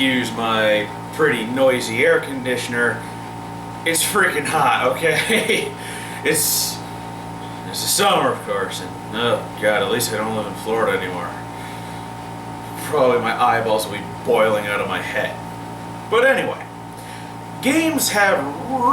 excuse my pretty noisy air conditioner. It's freaking hot, okay? It's the summer, of course, and oh god, at least I don't live in Florida anymore. Probably my eyeballs will be boiling out of my head. But anyway, games have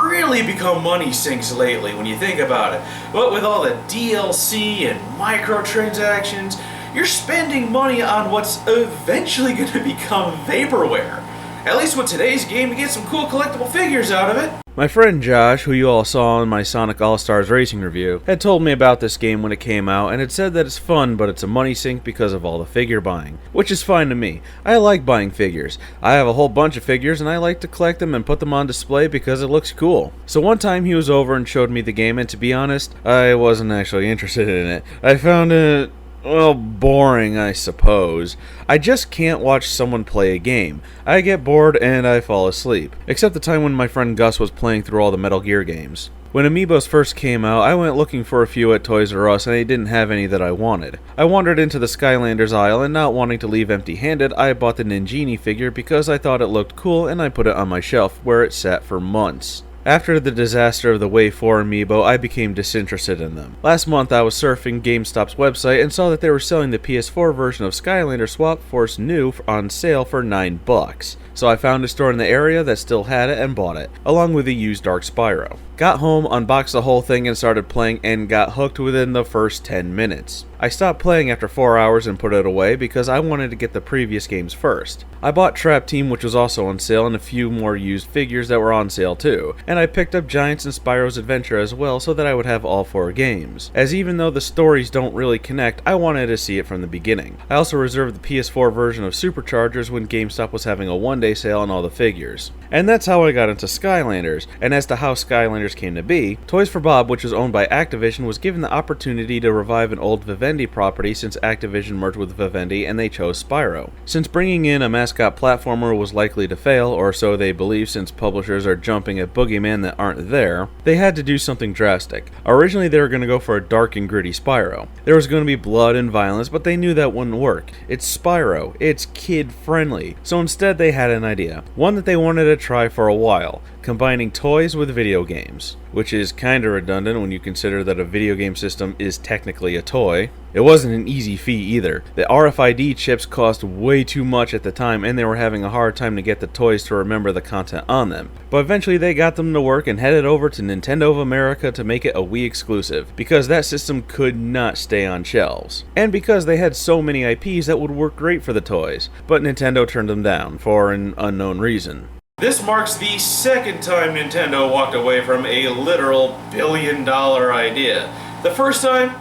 really become money sinks lately when you think about it. But with all the DLC and microtransactions, you're spending money on what's eventually going to become vaporware. At least with today's game, you get some cool collectible figures out of it. My friend Josh, who you all saw in my Sonic All-Stars Racing review, had told me about this game when it came out and had said that it's fun, but it's a money sink because of all the figure buying. Which is fine to me. I like buying figures. I have a whole bunch of figures and I like to collect them and put them on display because it looks cool. So one time he was over and showed me the game, and to be honest, I wasn't actually interested in it. I found it, well, boring, I suppose. I just can't watch someone play a game. I get bored and I fall asleep. Except the time when my friend Gus was playing through all the Metal Gear games. When Amiibos first came out, I went looking for a few at Toys R Us and they didn't have any that I wanted. I wandered into the Skylanders aisle and not wanting to leave empty-handed, I bought the Ninjini figure because I thought it looked cool and I put it on my shelf where it sat for months. After the disaster of the Wave 4 amiibo, I became disinterested in them. Last month I was surfing GameStop's website and saw that they were selling the PS4 version of Skylanders Swap Force new on sale for $9. So I found a store in the area that still had it and bought it, along with a used Dark Spyro. Got home, unboxed the whole thing and started playing and got hooked within the first 10 minutes. I stopped playing after 4 hours and put it away because I wanted to get the previous games first. I bought Trap Team, which was also on sale, and a few more used figures that were on sale too, and I picked up Giants and Spyro's Adventure as well so that I would have all 4 games. As even though the stories don't really connect, I wanted to see it from the beginning. I also reserved the PS4 version of Superchargers when GameStop was having a one-day sale on all the figures. And that's how I got into Skylanders, and as to how Skylanders came to be, Toys for Bob, which was owned by Activision, was given the opportunity to revive an old Vivendi property since Activision merged with Vivendi and they chose Spyro. Since bringing in a mascot platformer was likely to fail, or so they believe since publishers are jumping at boogeymen that aren't there, they had to do something drastic. Originally they were going to go for a dark and gritty Spyro. There was going to be blood and violence, but they knew that wouldn't work. It's Spyro. It's kid-friendly. So instead they had an idea. One that they wanted to try for a while, combining toys with video games, which is kinda redundant when you consider that a video game system is technically a toy. It wasn't an easy feat either. The RFID chips cost way too much at the time and they were having a hard time to get the toys to remember the content on them. But eventually they got them to work and headed over to Nintendo of America to make it a Wii exclusive, because that system could not stay on shelves. And because they had so many IPs that would work great for the toys, but Nintendo turned them down for an unknown reason. This marks the second time Nintendo walked away from a literal billion-dollar idea. The first time,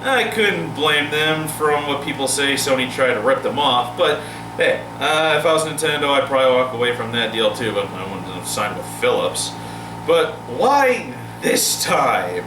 I couldn't blame them from what people say Sony tried to rip them off, but hey, if I was Nintendo, I'd probably walk away from that deal too, but I wouldn't have signed with Philips. But why this time?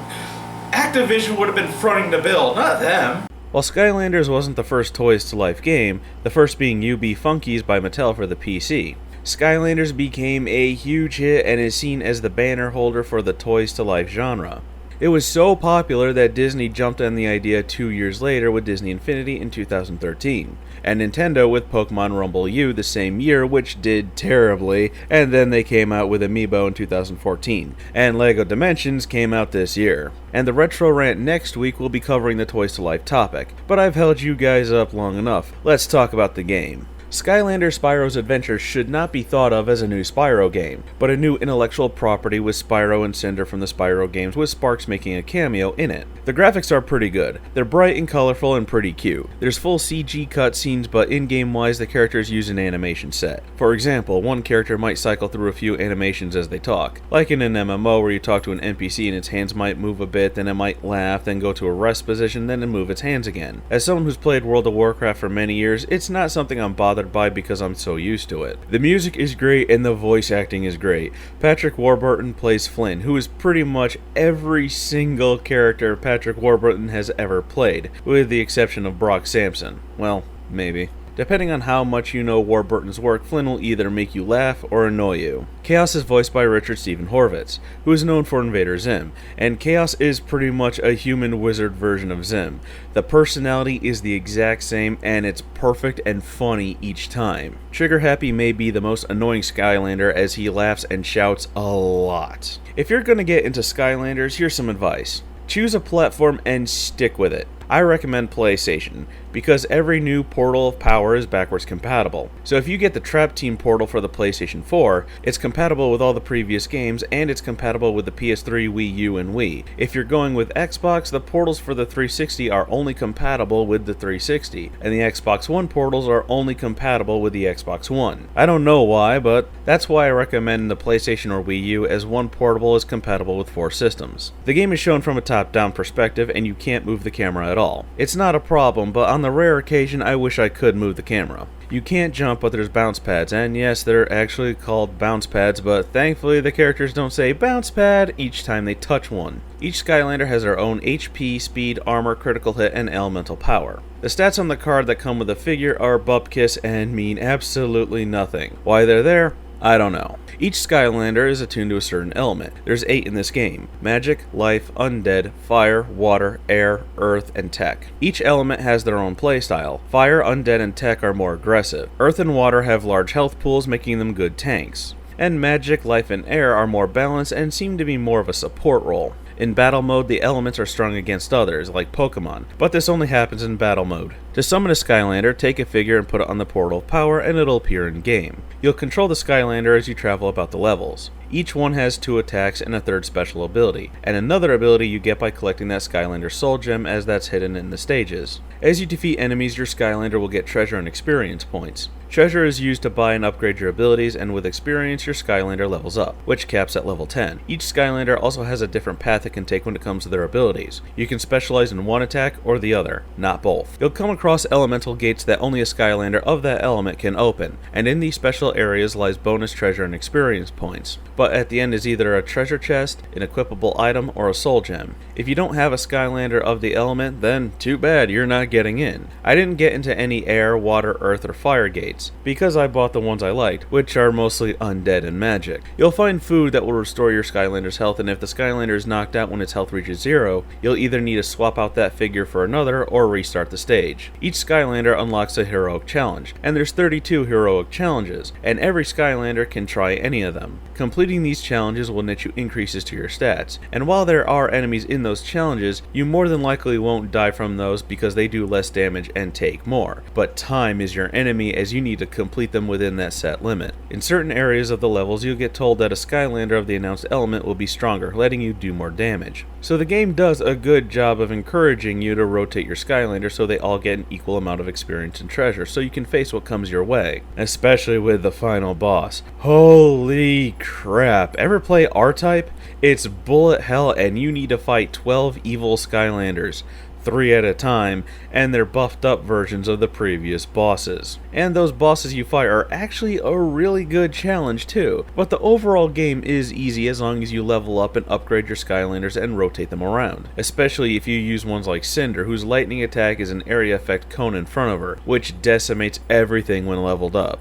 Activision would have been fronting the bill, not them. While Skylanders wasn't the first Toys to Life game, the first being UB Funkies by Mattel for the PC, Skylanders became a huge hit and is seen as the banner holder for the Toys to Life genre. It was so popular that Disney jumped on the idea 2 years later with Disney Infinity in 2013, and Nintendo with Pokemon Rumble U the same year, which did terribly, and then they came out with Amiibo in 2014, and LEGO Dimensions came out this year. And the Retro Rant next week will be covering the Toys to Life topic, but I've held you guys up long enough. Let's talk about the game. Skylanders Spyro's Adventure should not be thought of as a new Spyro game, but a new intellectual property with Spyro and Cinder from the Spyro games, with Sparks making a cameo in it. The graphics are pretty good. They're bright and colorful and pretty cute. There's full CG cutscenes, but in-game wise the characters use an animation set. For example, one character might cycle through a few animations as they talk, like in an MMO where you talk to an NPC and its hands might move a bit, then it might laugh, then go to a rest position, then move its hands again. As someone who's played World of Warcraft for many years, it's not something I'm bothered by because I'm so used to it. The music is great and the voice acting is great. Patrick Warburton plays Flynn, who is pretty much every single character Patrick Warburton has ever played, with the exception of Brock Sampson. Well, maybe. Depending on how much you know Warburton's work, Flynn will either make you laugh or annoy you. Chaos is voiced by Richard Stephen Horvitz, who is known for Invader Zim, and Chaos is pretty much a human wizard version of Zim. The personality is the exact same, and it's perfect and funny each time. Trigger Happy may be the most annoying Skylander as he laughs and shouts a lot. If you're gonna get into Skylanders, here's some advice. Choose a platform and stick with it. I recommend PlayStation, because every new Portal of Power is backwards compatible. So if you get the Trap Team Portal for the PlayStation 4, it's compatible with all the previous games, and it's compatible with the PS3, Wii U, and Wii. If you're going with Xbox, the portals for the 360 are only compatible with the 360, and the Xbox One portals are only compatible with the Xbox One. I don't know why, but that's why I recommend the PlayStation or Wii U, as one portable is compatible with 4 systems. The game is shown from a top-down perspective, and you can't move the camera at all. It's not a problem, but on the rare occasion I wish I could move the camera. You can't jump, but there's bounce pads, and yes, they're actually called bounce pads, but thankfully the characters don't say bounce pad each time they touch one. Each Skylander has their own HP, speed, armor, critical hit, and elemental power. The stats on the card that come with the figure are bupkis and mean absolutely nothing. Why they're there? I don't know. Each Skylander is attuned to a certain element. There's 8 in this game: magic, life, undead, fire, water, air, earth, and tech. Each element has their own playstyle. Fire, undead, and tech are more aggressive. Earth and water have large health pools, making them good tanks. And magic, life, and air are more balanced and seem to be more of a support role. In battle mode, the elements are strong against others, like Pokemon, but this only happens in battle mode. To summon a Skylander, take a figure and put it on the Portal of Power, and it'll appear in game. You'll control the Skylander as you travel about the levels. Each one has 2 attacks and a 3rd special ability, and another ability you get by collecting that Skylander Soul Gem, as that's hidden in the stages. As you defeat enemies, your Skylander will get treasure and experience points. Treasure is used to buy and upgrade your abilities, and with experience, your Skylander levels up, which caps at level 10. Each Skylander also has a different path it can take when it comes to their abilities. You can specialize in one attack or the other, not both. You'll come across elemental gates that only a Skylander of that element can open, and in these special areas lies bonus treasure and experience points. But at the end is either a treasure chest, an equipable item, or a soul gem. If you don't have a Skylander of the element, then too bad, you're not getting in. I didn't get into any air, water, earth, or fire gates, because I bought the ones I liked, which are mostly undead and magic. You'll find food that will restore your Skylander's health, and if the Skylander is knocked out when its health reaches 0, you'll either need to swap out that figure for another or restart the stage. Each Skylander unlocks a heroic challenge, and there's 32 heroic challenges, and every Skylander can try any of them. Completing these challenges will net you increases to your stats, and while there are enemies in those challenges, you more than likely won't die from those because they do less damage and take more. But time is your enemy, as you need to complete them within that set limit. In certain areas of the levels, you'll get told that a Skylander of the announced element will be stronger, letting you do more damage. So the game does a good job of encouraging you to rotate your Skylander so they all get an equal amount of experience and treasure, so you can face what comes your way. Especially with the final boss. Holy crap. Ever play R-Type? It's bullet hell, and you need to fight 12 evil Skylanders, 3 at a time, and they're buffed up versions of the previous bosses. And those bosses you fight are actually a really good challenge too, but the overall game is easy as long as you level up and upgrade your Skylanders and rotate them around, especially if you use ones like Cinder, whose lightning attack is an area effect cone in front of her, which decimates everything when leveled up.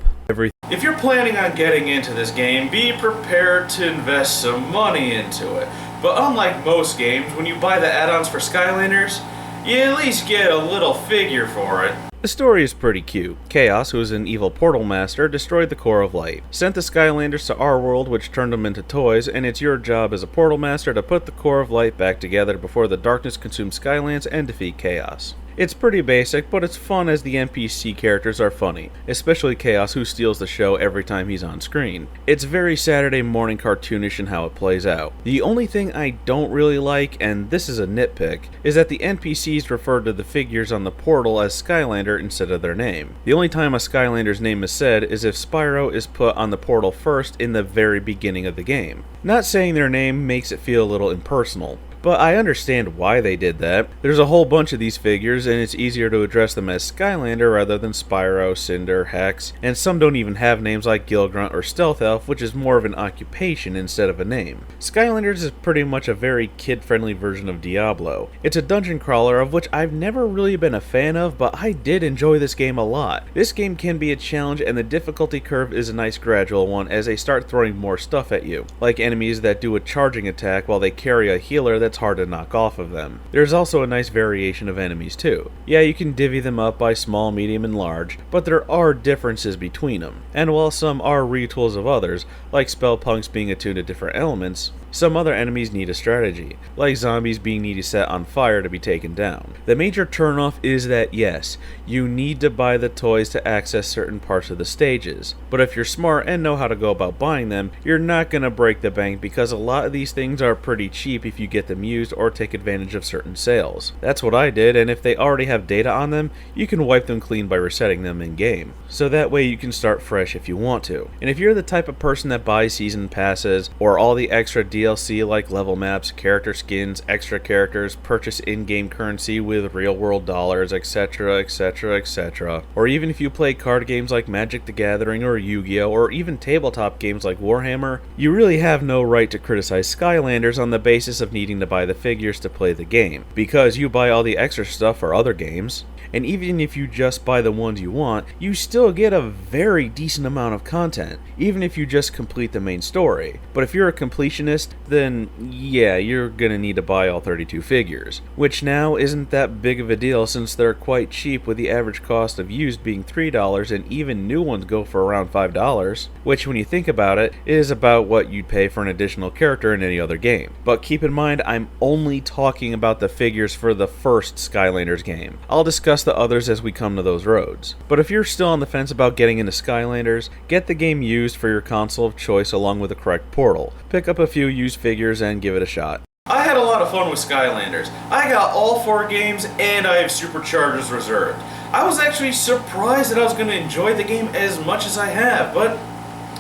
If you're planning on getting into this game, be prepared to invest some money into it. But unlike most games, when you buy the add-ons for Skylanders, you at least get a little figure for it. The story is pretty cute. Chaos, who is an evil portal master, destroyed the Core of Light, sent the Skylanders to our world, which turned them into toys, and it's your job as a portal master to put the Core of Light back together before the darkness consumes Skylands and defeat Chaos. It's pretty basic, but it's fun as the NPC characters are funny, especially Chaos, who steals the show every time he's on screen. It's very Saturday morning cartoonish in how it plays out. The only thing I don't really like, and this is a nitpick, is that the NPCs refer to the figures on the portal as Skylander instead of their name. The only time a Skylander's name is said is if Spyro is put on the portal first in the very beginning of the game. Not saying their name makes it feel a little impersonal, but I understand why they did that. There's a whole bunch of these figures, and it's easier to address them as Skylander rather than Spyro, Cinder, Hex, and some don't even have names like Gilgrunt or Stealth Elf, which is more of an occupation instead of a name. Skylanders is pretty much a very kid-friendly version of Diablo. It's a dungeon crawler of which I've never really been a fan of, but I did enjoy this game a lot. This game can be a challenge, and the difficulty curve is a nice gradual one as they start throwing more stuff at you, like enemies that do a charging attack while they carry a healer that's hard to knock off of them. There's also a nice variation of enemies too. Yeah, you can divvy them up by small, medium, and large, but there are differences between them. And while some are retools of others, like spell punks being attuned to different elements, some other enemies need a strategy, like zombies being needed to set on fire to be taken down. The major turnoff is that yes, you need to buy the toys to access certain parts of the stages, but if you're smart and know how to go about buying them, you're not going to break the bank because a lot of these things are pretty cheap if you get them used or take advantage of certain sales. That's what I did, and if they already have data on them, you can wipe them clean by resetting them in game. So that way you can start fresh if you want to. And if you're the type of person that buys season passes or all the extra DLC like level maps, character skins, extra characters, purchase in-game currency with real-world dollars, etc, etc, etc, or even if you play card games like Magic the Gathering or Yu-Gi-Oh, or even tabletop games like Warhammer, you really have no right to criticize Skylanders on the basis of needing to buy the figures to play the game, because you buy all the extra stuff for other games. And even if you just buy the ones you want, you still get a very decent amount of content, even if you just complete the main story. But if you're a completionist, then yeah, you're gonna need to buy all 32 figures, which now isn't that big of a deal since they're quite cheap, with the average cost of used being $3 and even new ones go for around $5, which when you think about it, is about what you'd pay for an additional character in any other game. But keep in mind, I'm only talking about the figures for the first Skylanders game. I'll discuss the others as we come to those roads. But if you're still on the fence about getting into Skylanders, get the game used for your console of choice along with the correct portal. Pick up a few used figures and give it a shot. I had a lot of fun with Skylanders. I got all 4 games and I have Superchargers reserved. I was actually surprised that I was going to enjoy the game as much as I have, but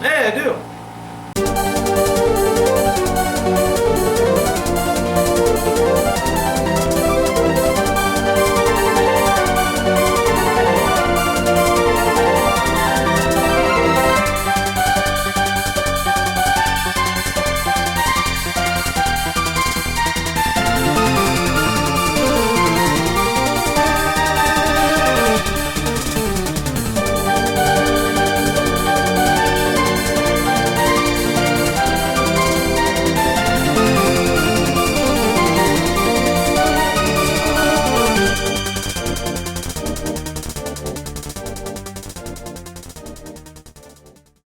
hey, I do.